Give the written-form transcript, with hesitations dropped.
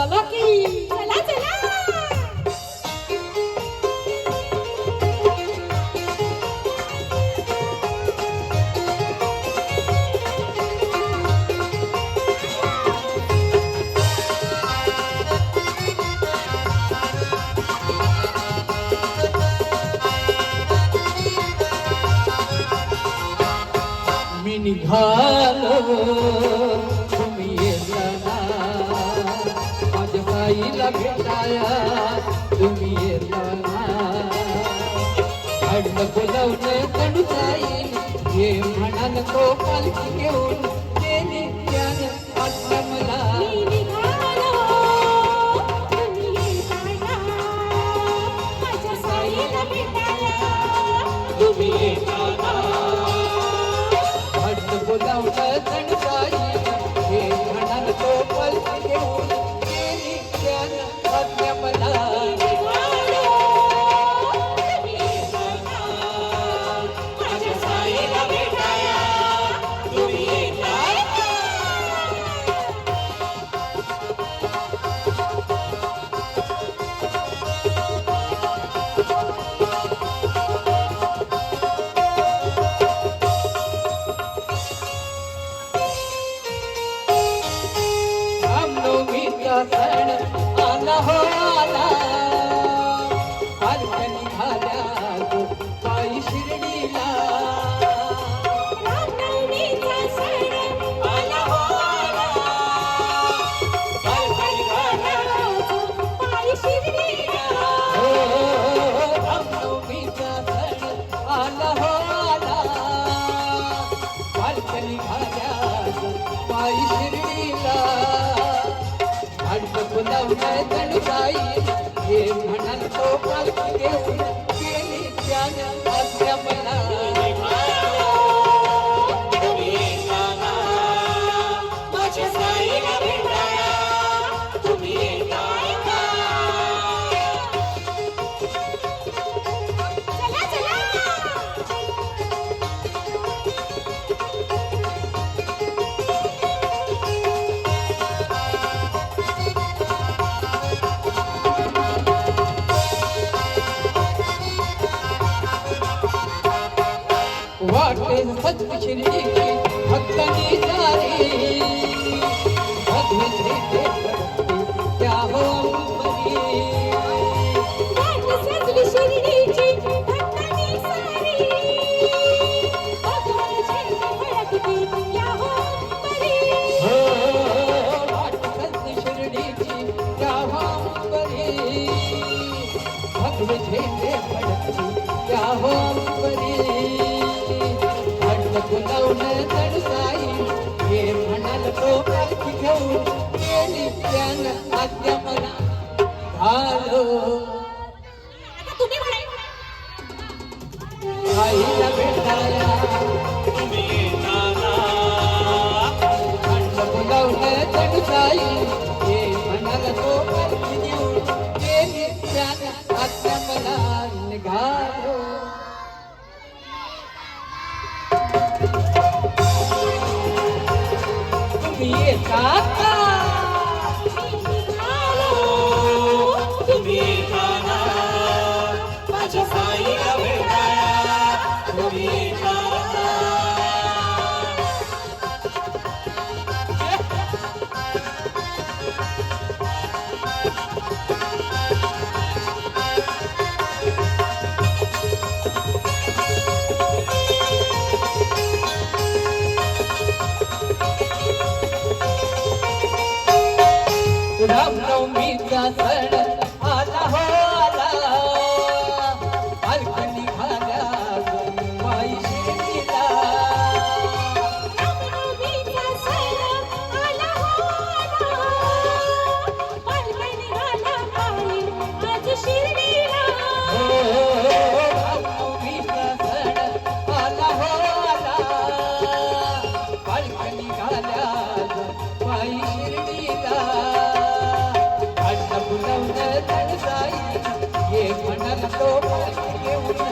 चला की चला चला मी निघालो तुम्ही येता ना माझ्या साईला भेटाया तुम्ही येता ना अडलं बोलावलं कडू साई ये म्हणाल तो पालखी घेऊन गेली त्यानं वाटलं मला मी निघालो तुम्ही येताना माझ्या साईला भेटायला तुम्ही येता ना अडलं बोलावलं कडू साई ये म्हणाल तो पालखी घेऊन गेली त्यानं वाटलं मला सण आला हो आला पालख्या निघाल्या गो पायी शिर्डीला रामनवमीचा सण आला हो आला पालख्या निघाल्या गो पायी शिर्डीला रामनवमीचा सण आला हो आला पालख्या निघाल्या गो पायी शिर्डीला बोलावलं गणसाई हे म्हणाल तो पालखी घेऊन गेली त्यानं आज्ञा मला माझ्या साईला भेटायला तुम्ही येताय का? चला चला वाटे सत शिर्डीची भक्तांनी जारी भगवती त्या हो वाट सजली शिर्डीची भक्तांनी सारी भगवान झेंडे फडकती या हो परी वाट सत शिर्डीची त्या हो भगवती झेंडे फडकती त्या हो बोलावलं तडसाई हे म्हणाल तो पालखी घेऊन गेली त्यानं आज्ञा मला झालो आता तुम्ही म्हणाय आईला भेटायला तुम्ही येताना बोलावलं तडसाई हे म्हणाल तो पालखी घेऊन गेली त्यानं आज्ञा मला निघालो काका तुम्ही येताना माझ्या साईला भेटायला तुम्ही येताना रामनवमीचा सण आला हो आला पालख्या निघाल्या पायी शिर्डीला रामनवमीचा सण आला हो आला पालख्या निघाल्या पायी आज शिर्डीला रामनवमीचा सण आला हो आला पालख्या निघाल्या पायी शिर्डीला बोलावलं तडसाई ये म्हणाल तो पालखी घेऊन